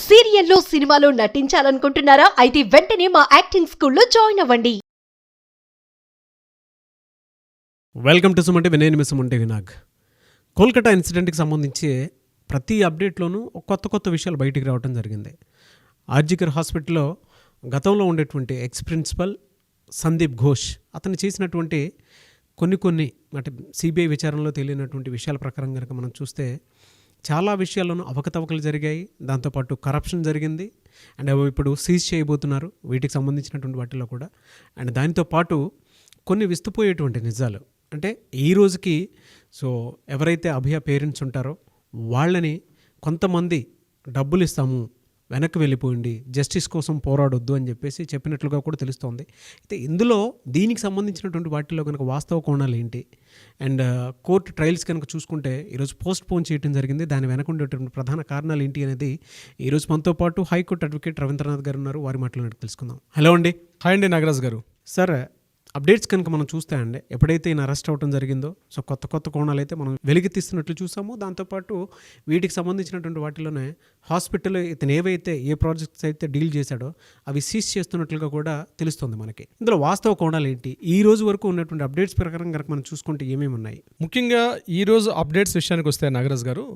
సీరియల్లో సినిమాలో నటించాలనుకుంటున్నారా? అయితే వెంటనే మా యాక్టింగ్ స్కూల్లో జాయిన్ అవ్వండి. వెల్కమ్ టు సుమంటే వినయ్ సుమంటే వినాగ్. కోల్కతా ఇన్సిడెంట్కి సంబంధించి ప్రతి అప్డేట్లోనూ కొత్త విషయాలు బయటికి రావడం జరిగింది. ఆర్జికర్ హాస్పిటల్లో గతంలో ఉండేటువంటి ఎక్స్ ప్రిన్సిపల్ సందీప్ ఘోష్ అతను చేసినటువంటి కొన్ని అంటే సిబిఐ విచారణలో తెలియనటువంటి విషయాల ప్రకారం కనుక మనం చూస్తే చాలా విషయాల్లోనూ అవకతవకలు జరిగాయి. దాంతోపాటు కరప్షన్ జరిగింది. అండ్ ఇప్పుడు సీజ్ చేయబోతున్నారు వీటికి సంబంధించినటువంటి వాటిలో కూడా. అండ్ దానితో పాటు కొన్ని విస్తుపోయేటువంటి నిజాలు అంటే ఈ రోజుకి ఎవరైతే అభయ పేరెంట్స్ ఉంటారో వాళ్ళని కొంతమంది డబ్బులు ఇస్తాము, వెనక్కి వెళ్ళిపోయింది, జస్టిస్ కోసం పోరాడొద్దు అని చెప్పినట్లుగా కూడా తెలుస్తోంది. అయితే ఇందులో దీనికి సంబంధించినటువంటి వాటిలో కనుక వాస్తవ కోణాలు ఏంటి, అండ్ కోర్టు ట్రయల్స్ కనుక చూసుకుంటే ఈరోజు పోస్ట్ పోన్ చేయడం జరిగింది. దాని వెనక ఉండేటువంటి ప్రధాన కారణాలు ఏంటి అనేది ఈరోజు మనతో పాటు హైకోర్టు అడ్వకేట్ రవీంద్రనాథ్ గారు ఉన్నారు. వారి మాటలు తెలుసుకుందాం. హలో అండి. హాయ్ అండి నాగరాజ్ గారు. సార్, అప్డేట్స్ కనుక మనం చూస్తే అండి, ఎప్పుడైతే ఈయన అరెస్ట్ అవ్వడం జరిగిందో కొత్త కోణాలు అయితే మనం వెలిగెత్తిస్తున్నట్లు చూసాము. దాంతోపాటు వీటికి సంబంధించినటువంటి వాటిలోనే హాస్పిటల్ ఇతను ఏ ప్రాజెక్ట్స్ అయితే డీల్ చేశాడో అవి సీజ్ చేస్తున్నట్లుగా కూడా తెలుస్తుంది మనకి. ఇందులో వాస్తవ కోణాలు ఏంటి, ఈ రోజు వరకు ఉన్నటువంటి అప్డేట్స్ ప్రకారం కనుక మనం చూసుకుంటే ఏమేమి ఉన్నాయి? ముఖ్యంగా ఈరోజు అప్డేట్స్ విషయానికి వస్తే నాగరాజ్ గారు,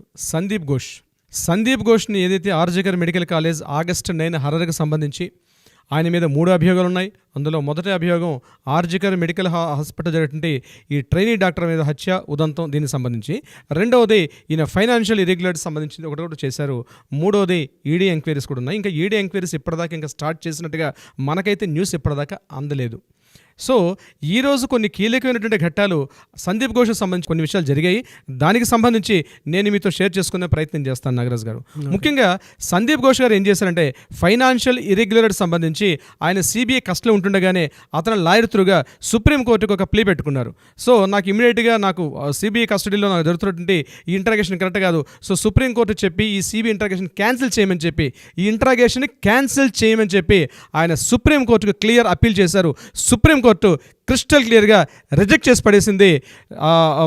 సందీప్ ఘోష్ని ఏదైతే ఆర్జికర్ మెడికల్ కాలేజ్ ఆగస్టు 9 హర్రర్కి సంబంధించి ఆయన మీద 3 అభియోగాలు ఉన్నాయి. అందులో మొదటి అభియోగం ఆర్జికర్ మెడికల్ హాస్పిటల్ జరిగినటువంటి ఈ ట్రైనీ డాక్టర్ మీద హత్య ఉదంతం, దీనికి సంబంధించి. రెండవది ఈయన ఫైనాన్షియల్ ఇరెగ్యులేటర్స్ సంబంధించి ఒకటి చేశారు. మూడవది ఈడీ ఎంక్వైరీస్ కూడా ఉన్నాయి. ఇంకా ఈడీ ఎంక్వైరీస్ ఇప్పటిదాకా ఇంకా స్టార్ట్ చేసినట్టుగా మనకైతే న్యూస్ ఇప్పటిదాకా అందలేదు. సో ఈరోజు కొన్ని కీలకమైనటువంటి ఘట్టాలు సందీప్ ఘోష్కి సంబంధించి కొన్ని విషయాలు జరిగాయి. దానికి సంబంధించి నేను మీతో షేర్ చేసుకునే ప్రయత్నం చేస్తాను నాగరాజ్ గారు. ముఖ్యంగా సందీప్ ఘోష్ గారు ఏం చేశారంటే, ఫైనాన్షియల్ ఇరెగ్యులర్ సంబంధించి ఆయన సిబిఐ కస్టడీలో ఉంటుండగానే అతను లాయర్ త్రూగా సుప్రీంకోర్టుకు ఒక ప్లీ పెట్టుకున్నారు. సో నాకు ఇమీడియట్గా సిబిఐ కస్టడీలో నాకు జరుగుతున్నటువంటి ఈ ఇంటరాగేషన్ కరెక్ట్ కాదు, సో సుప్రీంకోర్టు చెప్పి ఈ సిబిఐ ఇంటరాగేషన్ క్యాన్సిల్ చేయమని చెప్పి ఆయన సుప్రీంకోర్టుకు క్లియర్ అప్పీల్ చేశారు. సుప్రీంకోర్టు క్రిస్టల్ క్లియర్గా రిజెక్ట్ చేసి పడేసింది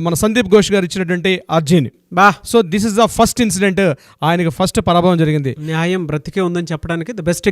మన సందీప్ ఘోష్ గారు ఇచ్చినటువంటి అర్జీని. So this is the first incident, ఆయనకి ఫస్ట్ పరాభవం జరిగింది. న్యాయం బ్రతికే ఉందని చెప్పడానికి బెస్ట్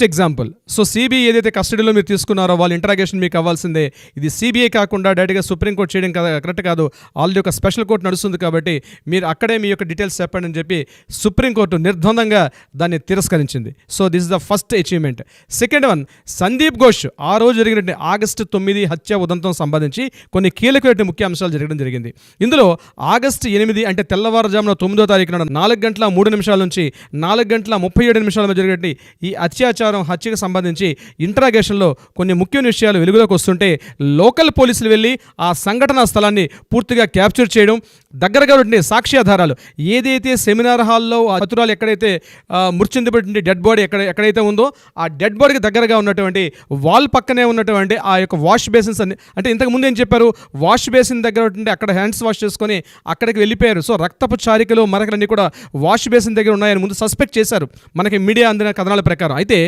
ఎగ్జాంపుల్. సో సిబిఐ ఏదైతే కస్టడీలో మీరు తీసుకున్నారో వాళ్ళ ఇంటరాగేషన్ మీకు అవ్వాల్సిందే. ఇది సిబిఐ కాకుండా డైరెక్ట్గా సుప్రీంకోర్టు చేయడం కరెక్ట్ కాదు. ఆల్రెడీ ఒక స్పెషల్ కోర్టు నడుస్తుంది కాబట్టి మీరు అక్కడే మీ యొక్క డీటెయిల్స్ చెప్పండి అని చెప్పి సుప్రీంకోర్టు నిర్ద్వందంగా దాన్ని తిరస్కరించింది. So this is the first achievement. Second one, Sandeep Ghosh ఆ రోజు జరిగినటువంటి ఆగస్టు 9 హత్య ఉదంతం సంబంధించి కొన్ని కీలకమైన ముఖ్య అంశాలు జరగడం జరిగింది. ఇందులో ఆగస్టు 8 అంటే తెల్లవారుజామున 9వ తారీఖున 4:03 నుంచి 4:37 జరిగినటువంటి ఈ హత్యకు సంబంధించి ఇంటరాగేషన్లో కొన్ని ముఖ్యమైన విషయాలు వెలుగులోకి వస్తుంటే లోకల్ పోలీసులు వెళ్ళి ఆ సంఘటనా స్థలాన్ని పూర్తిగా క్యాప్చర్ చేయడం, దగ్గరగా ఉండే సాక్ష్యాధారాలు ఏదైతే సెమినార్ హాల్లో హతురాలు ఎక్కడైతే మృత్యుందిపడి డెడ్ బాడీ ఎక్కడైతే ఉందో ఆ డెడ్ బాడీకి దగ్గరగా ఉన్నటువంటి వాల్ పక్కనే ఉన్నటువంటి ఆ యొక్క వాష్ బేసిన్స్ అంటే ఇంతకు ముందు ఏం చెప్పారు, వాష్ బేసిన్ దగ్గర ఉంటే అక్కడ హ్యాండ్స్ వాష్ చేసుకొని అక్కడికి వెళ్ళిపోయారు. సో రక్తపు చారికలు మరకలన్నీ కూడా వాష్ బేసిన్ దగ్గర ఉన్నాయని ముందు సస్పెక్ట్ చేశారు మనకి మీడియా అందిన కథనాల ప్రకారం. అయితే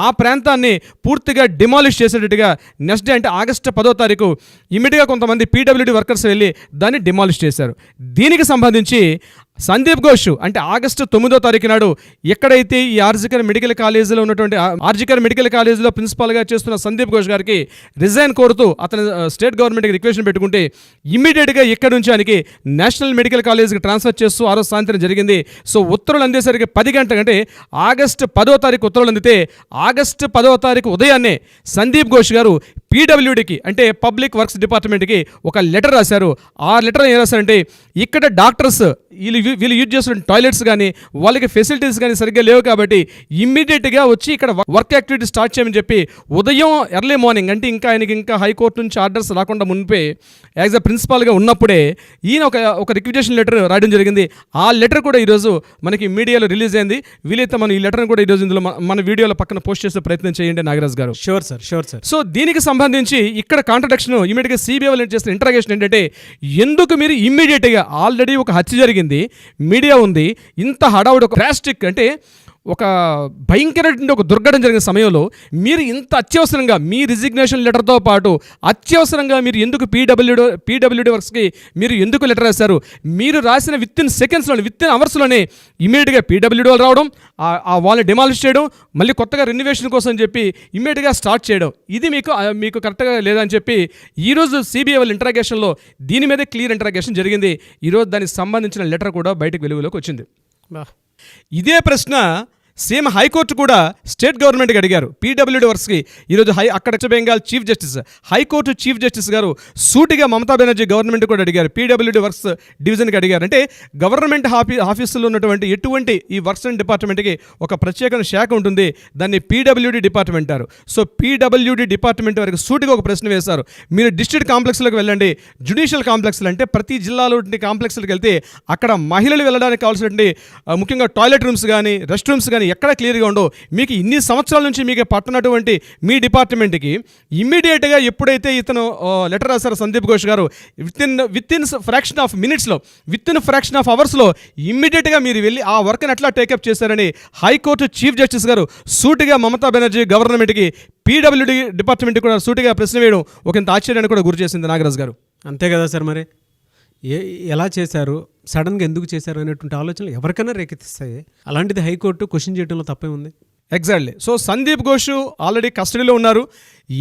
ఆ ప్రాంతాన్ని పూర్తిగా డిమాలిష్ చేసేటట్టుగా నెక్స్ట్ డే అంటే ఆగస్టు 10వ తారీఖు ఇమీడియట్గా కొంతమంది పీడబ్ల్యూడీ వర్కర్స్ వెళ్ళి దాన్ని డిమాలిష్ చేశారు. దీనికి సంబంధించి సందీప్ ఘోష్ అంటే ఆగస్టు 9వ తారీఖు నాడు ఎక్కడైతే ఈ ఆర్జికర్ మెడికల్ కాలేజీలో ఉన్నటువంటి ఆర్జికర్ మెడికల్ కాలేజీలో ప్రిన్సిపాల్గా చేస్తున్న సందీప్ ఘోష్ గారికి రిజైన్ కోరుతూ అతను స్టేట్ గవర్నమెంట్కి రిక్వెస్ట్ పెట్టుకుంటే ఇమ్మీడియట్గా ఇక్కడ నుంచి ఆయనకి నేషనల్ మెడికల్ కాలేజ్కి ట్రాన్స్ఫర్ చేస్తూ ఆ రోజు సాయంత్రం జరిగింది. సో ఉత్తర్వులు అందేసరికి 10 గంటల అంటే ఆగస్టు 10వ తారీఖు ఉత్తర్వులు అందితే ఆగస్టు 10వ తారీఖు ఉదయాన్నే సందీప్ ఘోష్ గారు పీడబ్ల్యూడీకి అంటే పబ్లిక్ వర్క్స్ డిపార్ట్మెంట్కి ఒక లెటర్ రాశారు. ఆ లెటర్ ఏం రాశారంటే, ఇక్కడ డాక్టర్స్ వీళ్ళు యూజ్ చేస్తున్న టాయిలెట్స్ కానీ వాళ్ళకి ఫెసిలిటీస్ కానీ సరిగ్గా లేవు కాబట్టి ఇమ్మీడియట్గా వచ్చి ఇక్కడ వర్క్ యాక్టివిటీ స్టార్ట్ చేయమని చెప్పి ఉదయం ఎర్లీ మార్నింగ్ అంటే ఆయనకి హైకోర్టు నుంచి ఆర్డర్స్ రాకుండా మునిపే యాజ్ అ ప్రిన్సిపాల్గా ఉన్నప్పుడే ఈయన ఒక రిక్విజేషన్ లెటర్ రాయడం జరిగింది. ఆ లెటర్ కూడా ఈరోజు మనకి మీడియాలో రిలీజ్ అయింది. వీలైతే మనం ఈ లెటర్ని కూడా ఈరోజు ఇందులో మన వీడియోలో పక్కన పోస్ట్ చేసే ప్రయత్నం చేయండి నాగరాజ్ గారు. Sure sir. సో దీనికి సంబంధించి ఇక్కడ కాంట్రడిక్షన్ ఇమీడియట్గా సిబిఐ వాళ్ళు చేసిన ఇంటరాగేషన్ ఏంటంటే, ఎందుకు మీరు ఇమ్మీడియట్గా ఆల్రెడీ ఒక హత్య జరిగింది, మీడియా ఉంది, ఇంత హడావుడి ఒక డ్రాస్టిక్ అంటే ఒక భయంకరమైన ఒక దుర్ఘటన జరిగిన సమయంలో మీరు ఇంత అత్యవసరంగా మీ రిజిగ్నేషన్ లెటర్తో పాటు అత్యవసరంగా మీరు ఎందుకు పీడబ్ల్యూడీ వర్క్స్కి మీరు ఎందుకు లెటర్ రాశారు? మీరు రాసిన విత్ ఇన్ సెకండ్స్లోనే, విత్ ఇన్ అవర్స్లోనే ఇమీడియట్గా పీడబ్ల్యూడీ వాళ్ళు రావడం, ఆ వాళ్ళని డిమాలిష్ చేయడం, మళ్ళీ కొత్తగా రెన్యువేషన్ కోసం చెప్పి ఇమీడియట్గా స్టార్ట్ చేయడం, ఇది మీకు కరెక్ట్గా లేదని చెప్పి ఈరోజు సిబిఐ వాళ్ళ ఇంటరాగేషన్లో దీని మీదే క్లియర్ ఇంటరాగేషన్ జరిగింది. ఈరోజు దానికి సంబంధించిన లెటర్ కూడా బయటకు వెలుగులోకి వచ్చింది. ఇదే ప్రశ్న సేమ్ హైకోర్టు కూడా స్టేట్ గవర్నమెంట్కి అడిగారు పీడబ్ల్యూడీ వర్క్స్కి. ఈరోజు అక్కడ west Bengal chief justice, high court chief justice గారు సూటిగా మమతా బెనర్జీ గవర్నమెంట్ కూడా అడిగారు, పీడబ్ల్యూడీ వర్క్స్ డివిజన్కి అడిగారు. అంటే గవర్నమెంట్ ఆఫీసులో ఉన్నటువంటి ఎటువంటి ఈ వర్క్స్ అండ్ డిపార్ట్మెంట్కి ఒక ప్రత్యేక శాఖ ఉంటుంది, దాన్ని పీడబ్ల్యూడీ డిపార్ట్మెంట్ అంటారు. సో పీడబ్ల్యూడీ డిపార్ట్మెంట్ వారికి సూటిగా ఒక ప్రశ్న వేశారు, మీరు డిస్ట్రిక్ట్ కాంప్లెక్స్లోకి వెళ్ళండి, జ్యుడిషియల్ కాంప్లెక్స్లు అంటే ప్రతి జిల్లాలో కాంప్లెక్స్లకు వెళ్తే అక్కడ మహిళలు వెళ్ళడానికి కావాల్సినటువంటి ముఖ్యంగా టాయిలెట్ రూమ్స్ కానీ రెస్ట్ రూమ్స్ కానీ ఎక్కడ క్లియర్గా ఉండవు. మీకు ఇన్ని సంవత్సరాల నుంచి మీకు పట్టనటువంటి మీ డిపార్ట్మెంట్కి ఇమ్మీడియట్గా ఎప్పుడైతే ఇతను లెటర్ రాశారు సందీప్ ఘోష్ గారు, విత్ ఇన్ ఫ్రాక్షన్ ఆఫ్ మినిట్స్లో, విత్ ఇన్ ఫ్రాక్షన్ ఆఫ్ అవర్స్లో ఇమ్మీడియట్గా మీరు వెళ్ళి ఆ వర్క్ని ఎట్లా టేకప్ చేశారని హైకోర్టు చీఫ్ జస్టిస్ గారు సూటిగా మమతా బెనర్జీ గవర్నమెంట్కి పీడబ్ల్యూడీ డిపార్ట్మెంట్కి కూడా సూటిగా ప్రశ్న వేయడం ఒక ఇంత ఆశ్చర్యాన్ని కూడా గురి చేసింది నాగరాజ్ గారు. అంతే కదా సార్, మరి ఎలా చేశారు, సడన్గా ఎందుకు చేశారు అనేటువంటి ఆలోచనలు ఎవరికైనా రేకెత్తిస్తాయి. అలాంటిది హైకోర్టు క్వశ్చన్ చేయడంలో తప్పే ఉంది. Exactly. So Sandeep Ghosh already కస్టడీలో ఉన్నారు.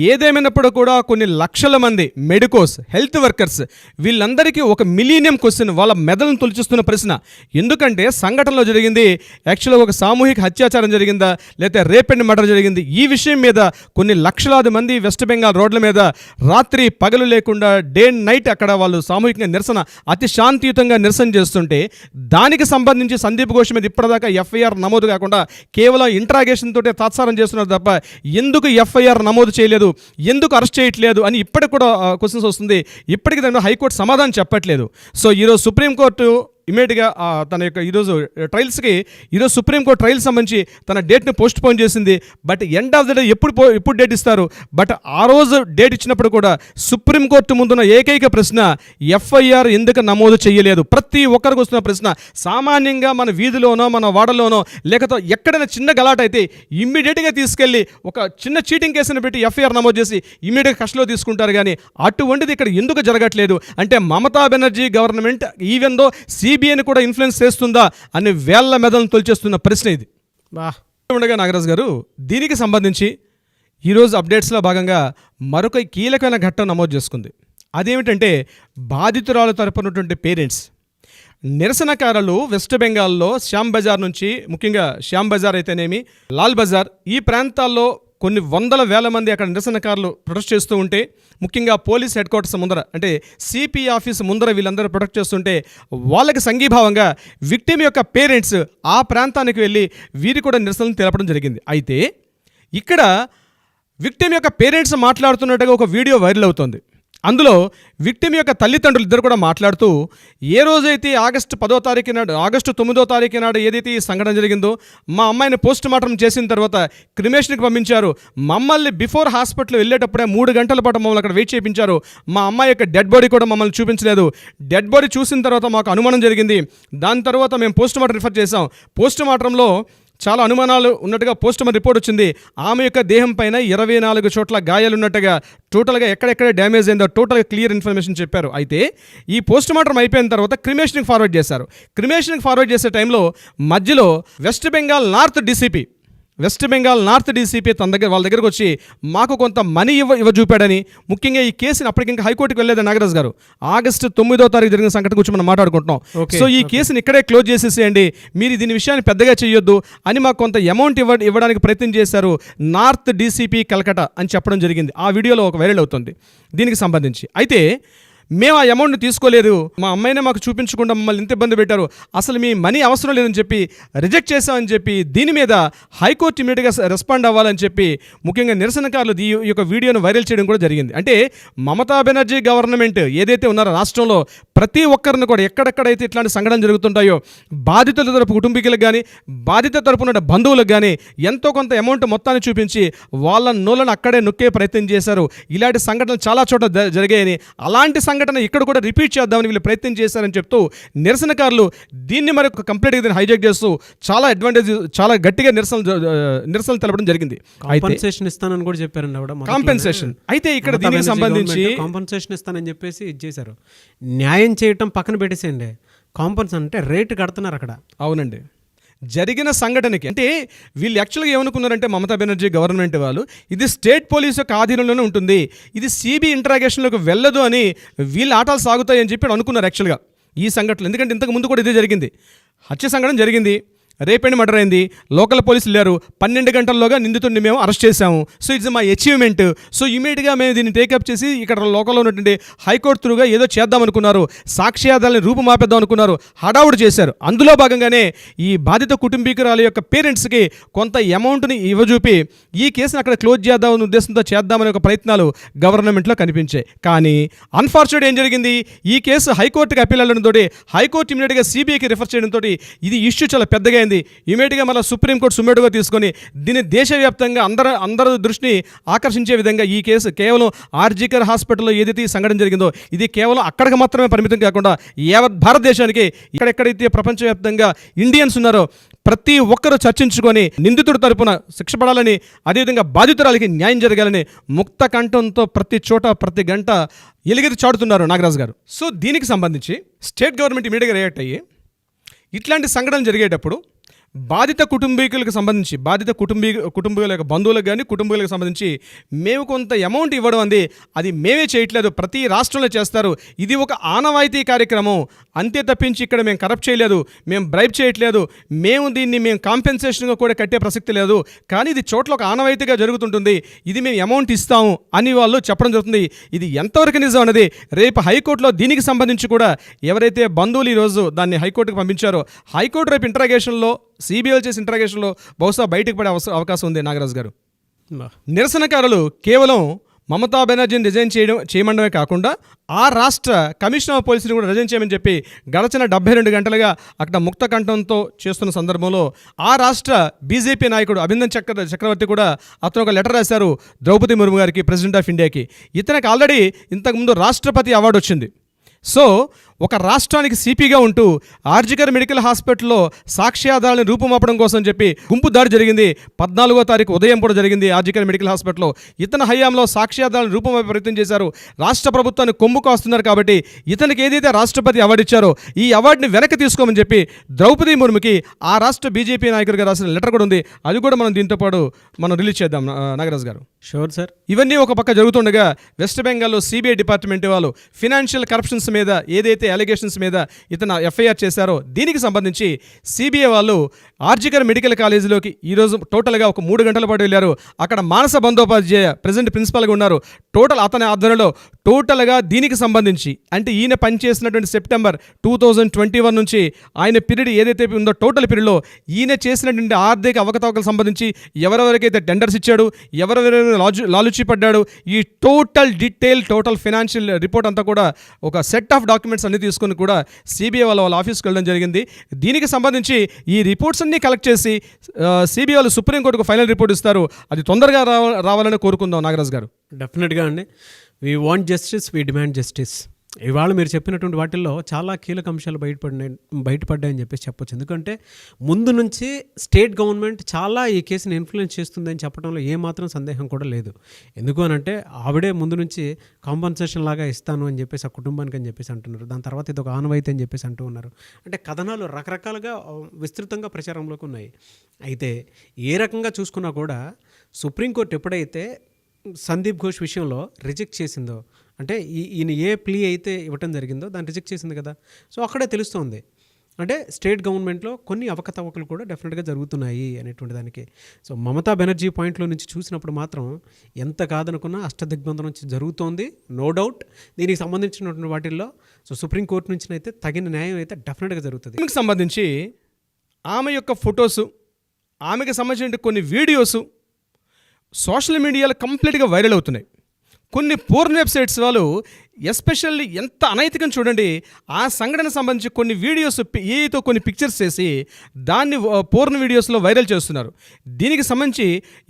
ఏదేమైనప్పుడు కూడా కొన్ని లక్షల మంది మెడికోస్, హెల్త్ వర్కర్స్ వీళ్ళందరికీ ఒక మిలీనియం క్వశ్చన్, వాళ్ళ మెదడును తొలిచిస్తున్న ప్రశ్న. ఎందుకంటే సంఘటనలో జరిగింది యాక్చువల్గా ఒక సామూహిక హత్యాచారం జరిగిందా లేకపోతే రేప్ అండ్ మర్డర్ జరిగింది, ఈ విషయం మీద కొన్ని లక్షలాది మంది వెస్ట్ బెంగాల్ రోడ్ల మీద రాత్రి పగలు లేకుండా డే అండ్ నైట్ అక్కడ వాళ్ళు సామూహికంగా నిరసన, అతి శాంతియుతంగా నిరసన చేస్తుంటే దానికి సంబంధించి సందీప్ ఘోష్ మీద ఇప్పటిదాకా ఎఫ్ఐఆర్ నమోదు కాకుండా కేవలం ఇంట్రాగేషన్ తోటే తాత్సారం చేస్తున్నారు తప్ప ఎందుకు ఎఫ్ఐఆర్ నమోదు చేయలేదు, ఎందుకు అరెస్ట్ చేయట్లేదు అని ఇప్పటికి కూడా క్వశ్చన్స్ వస్తుంది. ఇప్పటికీ దాని హైకోర్టు సమాధానం చెప్పట్లేదు. సో ఈరోజు సుప్రీంకోర్టు ఇమీడియట్గా తన యొక్క ఈరోజు ట్రయల్స్కి, ఈరోజు సుప్రీంకోర్టు ట్రయల్స్ సంబంధించి తన డేట్ని పోస్ట్ పోన్ చేసింది. But end of the day ఎప్పుడు డేట్ ఇస్తారు? బట్ ఆ రోజు డేట్ ఇచ్చినప్పుడు కూడా సుప్రీంకోర్టు ముందున్న ఏకైక ప్రశ్న ఎఫ్ఐఆర్ ఎందుకు నమోదు చేయలేదు, ప్రతి ఒక్కరికి వస్తున్న ప్రశ్న. సామాన్యంగా మన వీధిలోనో మన వాడలోనో లేకపోతే ఎక్కడైనా చిన్న గలాట అయితే ఇమ్మీడియట్గా తీసుకెళ్ళి ఒక చిన్న చీటింగ్ కేసుని పెట్టి ఎఫ్ఐఆర్ నమోదు చేసి ఇమ్మీడియట్గా కస్టడీలో తీసుకుంటారు. కానీ అటువంటిది ఇక్కడ ఎందుకు జరగట్లేదు అంటే Mamata Banerjee government even though సిబిఐని కూడా ఇన్ఫ్లుయెన్స్ చేస్తుందా అని వేళ్ల మెదలను తొలిచేస్తున్న ప్రశ్న ఇది. ఉండగా నాగరాజ్ గారు, దీనికి సంబంధించి ఈరోజు అప్డేట్స్లో భాగంగా మరొక కీలకమైన ఘట్టం నమోదు చేసుకుంది. అదేమిటంటే బాధితురాలు తరపునటువంటి పేరెంట్స్, నిరసనకారులు వెస్ట్ బెంగాల్లో శ్యామ్ బజార్ నుంచి, ముఖ్యంగా శ్యామ్ బజార్ అయితేనేమి లాల్ బజార్, ఈ ప్రాంతాల్లో కొన్ని వందల వేల మంది అక్కడ నిరసనకారులు ప్రొటెస్ట్ చేస్తూ ఉంటే, ముఖ్యంగా పోలీస్ హెడ్ క్వార్టర్స్ ముందర అంటే సిపి ఆఫీస్ ముందర వీళ్ళందరూ ప్రొటెస్ట్ చేస్తుంటే వాళ్ళకి సంఘీభావంగా విక్టిమ్ యొక్క పేరెంట్స్ ఆ ప్రాంతానికి వెళ్ళి వీరి కూడా నిరసనలు తెలపడం జరిగింది. అయితే ఇక్కడ విక్టిమ్ యొక్క పేరెంట్స్ మాట్లాడుతున్నట్టుగా ఒక వీడియో వైరల్ అవుతుంది. అందులో విక్టిమ్ యొక్క తల్లిదండ్రులు ఇద్దరు కూడా మాట్లాడుతూ, ఏ రోజైతే ఆగస్టు 9వ తారీఖు నాడు ఏదైతే ఈ సంఘటన జరిగిందో, మా అమ్మాయిని పోస్ట్ మార్టం చేసిన తర్వాత క్రిమేషన్కి పంపించారు, మమ్మల్ని బిఫోర్ హాస్పిటల్ వెళ్ళేటప్పుడే 3 గంటల పాటు మమ్మల్ని అక్కడ వెయిట్ చేయించారు, మా అమ్మాయి యొక్క డెడ్ బాడీ కూడా మమ్మల్ని చూపించలేదు, డెడ్ బాడీ చూసిన తర్వాత మాకు అనుమానం జరిగింది, దాని తర్వాత మేము పోస్ట్ మార్టం రిఫర్ చేసాం, పోస్ట్ మార్టంలో చాలా అనుమానాలు ఉన్నట్టుగా పోస్ట్ మార్టం రిపోర్ట్ వచ్చింది, ఆమె యొక్క దేహం పైన 24 చోట్ల గాయాలు ఉన్నట్టుగా, టోటల్గా ఎక్కడెక్కడ డ్యామేజ్ అయిందో టోటల్గా క్లియర్ ఇన్ఫర్మేషన్ చెప్పారు. అయితే ఈ పోస్ట్ మార్టం అయిపోయిన తర్వాత క్రిమేషన్కి ఫార్వర్డ్ చేశారు. క్రిమేషన్కి ఫార్వర్డ్ చేసే టైంలో మధ్యలో వెస్ట్ బెంగాల్ నార్త్ డీసీపీ వాళ్ళ దగ్గరకు వచ్చి మాకు కొంత మనీ ఇవ్వ చూపాడని, ముఖ్యంగా ఈ కేసుని అప్పటికి హైకోర్టుకి వెళ్ళలేదు నాగరాజ్ గారు, ఆగస్టు 9వ తారీఖు జరిగిన సంఘటన గురించి మనం మాట్లాడుకుంటున్నాం. సో ఈ కేసుని ఇక్కడే క్లోజ్ చేసేసేయండి, మీరు దీని విషయాన్ని పెద్దగా చేయొద్దు అని మాకు కొంత అమౌంట్ ఇవ్వడానికి ప్రయత్నం చేశారు నార్త్ డీసీపీ కలకటా అని చెప్పడం జరిగింది. ఆ వీడియోలో ఒక వైరల్ అవుతుంది దీనికి సంబంధించి. అయితే మేము ఆ అమౌంట్ని తీసుకోలేదు, మా అమ్మాయినే మాకు చూపించకుండా మమ్మల్ని ఇంత ఇబ్బంది పెట్టారు, అసలు మీ మనీ అవసరం లేదని చెప్పి రిజెక్ట్ చేశామని చెప్పి దీని మీద హైకోర్టు ఇమీడియట్గా రెస్పాండ్ అవ్వాలని చెప్పి ముఖ్యంగా నిరసనకారులు ఈ యొక్క వీడియోను వైరల్ చేయడం కూడా జరిగింది. అంటే మమతా బెనర్జీ గవర్నమెంట్ ఏదైతే ఉన్నారో రాష్ట్రంలో ప్రతి ఒక్కరిని కూడా ఎక్కడెక్కడైతే ఇట్లాంటి సంఘటనలు జరుగుతుంటాయో బాధితుల తరపు కుటుంబీకులకు కానీ బాధిత తరపున బంధువులకు కానీ ఎంతో కొంత అమౌంట్ మొత్తాన్ని చూపించి వాళ్ళ నోళ్ళను అక్కడే నొక్కే ప్రయత్నం చేశారు. ఇలాంటి సంఘటనలు చాలా చోట్ల జరిగాయని, అలాంటి సంఘటన ఇక్కడ కూడా రిపీట్ చేద్దామని వీళ్ళు ప్రయత్నం చేశారని చెప్తూ నిరసనకారులు దీన్ని మరి కంప్లీట్గా హైజాక్ చేస్తూ చాలా గట్టిగా నిరసనలు తెలపడం జరిగింది. కాంపెన్సేషన్ ఇస్తానని కూడా చెప్పారండి ఆవిడ. కాంపెన్సేషన్ అయితే ఇక్కడ దీనికి సంబంధించి కాంపెన్సేషన్ ఇస్తానని చెప్పేసి ఇది చేశారు. న్యాయం చేయటం పక్కన పెట్టేసేయండి, కాంపెన్సేషన్ అంటే రేటు కడుతున్నారు అక్కడ. అవునండి, జరిగిన సంఘటనకి అంటే వీళ్ళు యాక్చువల్గా ఏమనుకున్నారంటే మమతా బెనర్జీ గవర్నమెంట్ వాళ్ళు ఇది స్టేట్ పోలీస్ యొక్క ఆధీనంలోనే ఉంటుంది, ఇది సిబిఐ ఇంటరాగేషన్లోకి వెళ్ళదు అని వీళ్ళ ఆటలు సాగుతాయి అని చెప్పి అనుకున్నారు యాక్చువల్గా ఈ సంఘటనలు. ఎందుకంటే ఇంతకు ముందు కూడా ఇదే జరిగింది, హత్య సంఘటన జరిగింది, రేప్ అండ్ మర్డర్ అయింది, లోకల్ పోలీసులు లేరు, 12 గంటల్లోగా నిందితుడిని మేము అరెస్ట్ చేశాము. So it's my achievement. So ఇమీడియట్గా మేము దీన్ని టేకప్ చేసి ఇక్కడ లోకల్లో ఉన్నటువంటి హైకోర్టు త్రూగా ఏదో చేద్దామనుకున్నారు, సాక్ష్యాధారాలను రూపుమాపేద్దాం అనుకున్నారు, హడావుడు చేశారు. అందులో భాగంగానే ఈ బాధిత కుటుంబీకురాల యొక్క పేరెంట్స్కి కొంత అమౌంట్ని ఇవ్వజూపి ఈ కేసును అక్కడ క్లోజ్ చేద్దామనే ఉద్దేశంతో చేద్దామనే ఒక ప్రయత్నాలు గవర్నమెంట్లో కనిపించాయి. కానీ అన్ఫార్చునేట్ ఏం జరిగింది, ఈ కేసు హైకోర్టుకి అప్పీల్ వెళ్ళడంతో హైకోర్టు ఇమీడియట్గా సిబిఐకి రిఫర్ చేయడంతో ఇది ఇష్యూ చాలా పెద్దగా ఇమీడియట్గా మళ్ళీ సుప్రీంకోర్టు సుమేటుగా తీసుకొని దీన్ని దేశవ్యాప్తంగా అందరూ దృష్టిని ఆకర్షించే విధంగా ఈ కేసు కేవలం ఆర్జికర్ హాస్పిటల్లో ఏదైతే ఈ సంఘటన జరిగిందో ఇది కేవలం అక్కడికి మాత్రమే పరిమితం కాకుండా యావత్ భారతదేశానికి ఎక్కడెక్కడైతే ప్రపంచవ్యాప్తంగా ఇండియన్స్ ఉన్నారో ప్రతి ఒక్కరూ చర్చించుకొని నిందితుడి తరపున శిక్ష పడాలని, అదేవిధంగా బాధితురాలకి న్యాయం జరగాలని ముక్త కంఠంతో ప్రతి చోట ప్రతి గంట ఎలుగెత్తి చాటుతున్నారు నాగరాజు గారు. సో దీనికి సంబంధించి స్టేట్ గవర్నమెంట్ ఇమీడియట్గా రియాక్ట్ అయ్యి ఇట్లాంటి సంఘటనలు జరిగేటప్పుడు బాధిత కుటుంబీకులకు సంబంధించి కుటుంబీకుల యొక్క బంధువులకు కానీ కుటుంబీకులకు సంబంధించి మేము కొంత అమౌంట్ ఇవ్వడం అంది అది మేమే చేయట్లేదు, ప్రతి రాష్ట్రంలో చేస్తారు, ఇది ఒక ఆనవాయితీ కార్యక్రమం అంతే తప్పించి ఇక్కడ మేము కరప్ట్ చేయలేదు, మేము బ్రైబ్ చేయట్లేదు, మేము కాంపెన్సేషన్గా కూడా కట్టే ప్రసక్తి లేదు, కానీ ఇది చోట్ల ఒక ఆనవాయితీగా జరుగుతుంటుంది, ఇది మేము అమౌంట్ ఇస్తాము అని వాళ్ళు చెప్పడం జరుగుతుంది. ఇది ఎంతవరకు నిజం అనేది రేపు హైకోర్టులో దీనికి సంబంధించి కూడా ఎవరైతే బంధువులు ఈరోజు దాన్ని హైకోర్టుకు పంపించారో హైకోర్టు రేపు ఇంటరాగేషన్లో సిబిఐ చేసిన ఇంటరాగేషన్లో బహుశా బయటకు పడే అవకాశం ఉంది. నాగరాజు గారు, నిరసనకారులు కేవలం మమతా బెనర్జీని రిజైన్ చేయమండమే కాకుండా ఆ రాష్ట్ర కమిషనర్ ఆఫ్ పోలీసుని కూడా రిజైన్ చేయమని చెప్పి గడచిన 72 గంటలుగా అక్కడ ముక్త కంఠంతో చేస్తున్న సందర్భంలో ఆ రాష్ట్ర బీజేపీ నాయకుడు అభినందన్ చక్రవర్తి కూడా అతను ఒక లెటర్ రాశారు ద్రౌపది ముర్ము గారికి, ప్రెసిడెంట్ ఆఫ్ ఇండియాకి. ఇతనికి ఆల్రెడీ ఇంతకుముందు రాష్ట్రపతి అవార్డు వచ్చింది. సో ఒక రాష్ట్రానికి సిపిగా ఉంటూ ఆర్జికర్ మెడికల్ హాస్పిటల్లో సాక్ష్యాధారాలను రూపుమాపడం కోసం చెప్పి గుంపు దాడి జరిగింది. 14వ తారీఖు ఉదయం కూడా జరిగింది ఆర్జికర్ మెడికల్ హాస్పిటల్లో. ఇతని హయాంలో సాక్ష్యాధారాలను రూపుమాపే ప్రయత్నం చేశారు. రాష్ట్ర ప్రభుత్వాన్ని కొమ్ము కాస్తున్నారు కాబట్టి ఇతనికి ఏదైతే రాష్ట్రపతి అవార్డు ఇచ్చారో ఈ అవార్డుని వెనక్కి తీసుకోమని చెప్పి ద్రౌపది ముర్ముకి ఆ రాష్ట్ర బీజేపీ నాయకుడిగా రాసిన లెటర్ కూడా ఉంది. అది కూడా మనం దీంతో పాటు రిలీజ్ చేద్దాం నాగరాజు గారు. Sure sir. ఇవన్నీ ఒక పక్క జరుగుతుండగా వెస్ట్ బెంగాల్లో సిబిఐ డిపార్ట్మెంట్ వాళ్ళు ఫినాన్షియల్ కరప్షన్స్ మీద ఏదైతే అలిగేషన్స్ మీద ఇతను ఎఫ్ఐఆర్ చేశారో దీనికి సంబంధించి సిబిఐ వాళ్ళు ఆర్జికర్ మెడికల్ కాలేజీలోకి ఈరోజు టోటల్గా ఒక 3 గంటల పాటు వెళ్ళారు. అక్కడ మానస బందోపాధ్యాయ ప్రెసిడెంట్ ప్రిన్సిపల్గా ఉన్నారు. టోటల్ అతని ఆధ్వర్యంలో టోటల్గా దీనికి సంబంధించి అంటే ఈయన పనిచేసినటువంటి సెప్టెంబర్ 2021 నుంచి ఆయన పీరియడ్ ఏదైతే ఉందో టోటల్ పీరియడ్లో ఈయన చేసినటువంటి ఆర్థిక అవకతవకలకు సంబంధించి ఎవరెవరికైతే టెండర్స్ ఇచ్చాడు, ఎవరెవరైనా లాలుచి పడ్డాడు, ఈ టోటల్ ఫైనాన్షియల్ రిపోర్ట్ అంతా కూడా ఒక సెట్ ఆఫ్ డాక్యుమెంట్స్ అన్ని తీసుకుని కూడా సిబిఐ వాళ్ళ ఆఫీస్కి వెళ్ళడం జరిగింది. దీనికి సంబంధించి ఈ రిపోర్ట్స్ అన్ని కలెక్ట్ చేసి సిబిఐ వాళ్ళు సుప్రీంకోర్టుకు ఫైనల్ రిపోర్ట్ ఇస్తారు. అది తొందరగా రావాలని కోరుకుందాం నాగరాజు గారు. డెఫినెట్గా అండి. We want justice, we demand justice. ఇవాళ మీరు చెప్పినటువంటి వాటిల్లో చాలా కీలక అంశాలు బయటపడ్డాయని చెప్పేసి చెప్పొచ్చు. ఎందుకంటే ముందు నుంచి స్టేట్ గవర్నమెంట్ చాలా ఈ కేసుని ఇన్ఫ్లుయెన్స్ చేస్తుందని చెప్పడంలో ఏమాత్రం సందేహం కూడా లేదు. ఎందుకు అనంటే ఆవిడే ముందు నుంచి కాంపన్సేషన్ లాగా ఇస్తాను అని చెప్పేసి ఆ కుటుంబానికి అని చెప్పేసి అంటున్నారు. దాని తర్వాత ఇది ఒక ఆనవాయితీ అని చెప్పేసి అంటూ ఉన్నారు. అంటే కథనాలు రకరకాలుగా విస్తృతంగా ప్రచారంలోకి ఉన్నాయి. అయితే ఏ రకంగా చూసుకున్నా కూడా సుప్రీంకోర్టు ఎప్పుడైతే సందీప్ ఘోష్ విషయంలో రిజెక్ట్ చేసిందో, అంటే ఈయన ఏ ప్లీ అయితే ఇవ్వటం జరిగిందో దాన్ని రిజెక్ట్ చేసింది కదా. సో అక్కడే తెలుస్తుంది అంటే స్టేట్ గవర్నమెంట్లో కొన్ని అవకతవకలు కూడా డెఫినెట్గా జరుగుతున్నాయి అనేటువంటి దానికి. సో మమతా బెనర్జీ పాయింట్లో నుంచి చూసినప్పుడు మాత్రం ఎంత కాదనుకున్నా అష్టదిగ్బంధం నుంచి జరుగుతోంది, నో డౌట్. దీనికి సంబంధించినటువంటి వాటిల్లో సో సుప్రీంకోర్టు నుంచి అయితే తగిన న్యాయం అయితే డెఫినెట్గా జరుగుతుంది. దీనికి సంబంధించి ఆమె యొక్క ఫొటోసు, ఆమెకి సంబంధించిన కొన్ని వీడియోసు సోషల్ మీడియాలో కంప్లీట్గా వైరల్ అవుతున్నాయి. కొన్ని పోర్న్ వెబ్సైట్స్ వాళ్ళు ఎస్పెషల్లీ ఎంత అనైతికం చూడండి. ఆ సంఘటన సంబంధించి కొన్ని వీడియోస్ ఏతో కొన్ని పిక్చర్స్ చేసి దాన్ని పోర్న్ వీడియోస్లో వైరల్ చేస్తున్నారు. దీనికి సంబంధించి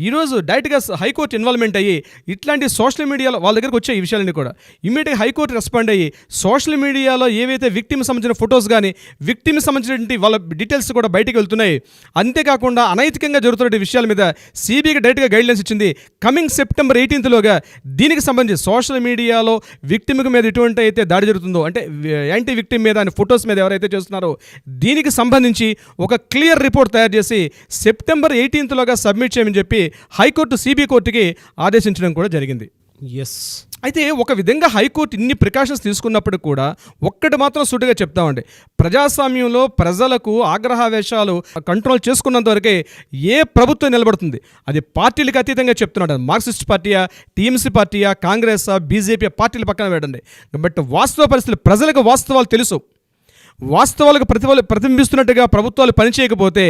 ఈరోజు డైరెక్ట్గా హైకోర్టు ఇన్వాల్వ్మెంట్ అయ్యి ఇట్లాంటి సోషల్ మీడియాలో వాళ్ళ దగ్గరకు వచ్చే ఈ విషయాలన్నీ కూడా ఇమ్మీడియట్గా హైకోర్టు రెస్పాండ్ అయ్యి సోషల్ మీడియాలో ఏవైతే విక్టిమ్ సంబంధించిన ఫొటోస్ కానీ విక్టిమ్ సంబంధించినటువంటి వాళ్ళ డీటెయిల్స్ కూడా బయటికి వెళ్తున్నాయి. అంతేకాకుండా అనైతికంగా జరుగుతున్న విషయాల మీద సిబిఐకి డైరెక్ట్గా గైడ్లైన్స్ ఇచ్చింది. కమింగ్ సెప్టెంబర్ 18లోగా దీనికి సంబంధించి సోషల్ మీడియాలో విక్టిమ్ మీద ఎటువంటి అయితే దాడి జరుగుతుందో అంటే యాంటీ విక్టిమ్ మీద అని ఫొటోస్ మీద ఎవరైతే చేస్తున్నారో దీనికి సంబంధించి ఒక క్లియర్ రిపోర్ట్ తయారు చేసి సెప్టెంబర్ 18లోగా సబ్మిట్ చేయమని చెప్పి హైకోర్టు సిబిఐ కోర్టుకి ఆదేశించడం కూడా జరిగింది. ఎస్. అయితే ఒక విధంగా హైకోర్టు ఇన్ని ప్రికాషన్స్ తీసుకున్నప్పుడు కూడా ఒక్కటి మాత్రం సూటిగా చెప్తామండి, ప్రజాస్వామ్యంలో ప్రజలకు ఆగ్రహావేశాలు కంట్రోల్ చేసుకున్నంత వరకే ఏ ప్రభుత్వం నిలబడుతుంది. అది పార్టీలకు అతీతంగా చెప్తున్నాడు. మార్క్సిస్ట్ పార్టీయా, టీఎంసీ పార్టీయా, కాంగ్రెస్, బీజేపీ పార్టీల పక్కన పెట్టండి. బట్ వాస్తవ పరిస్థితులు ప్రజలకు వాస్తవాలు తెలుసు. వాస్తవాలకు ప్రతిబింబిస్తున్నట్టుగా ప్రభుత్వాలు పనిచేయకపోతే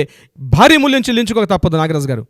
భారీ మూల్యం చెల్లించుకోక తప్పదు. నాగరాజు గారు.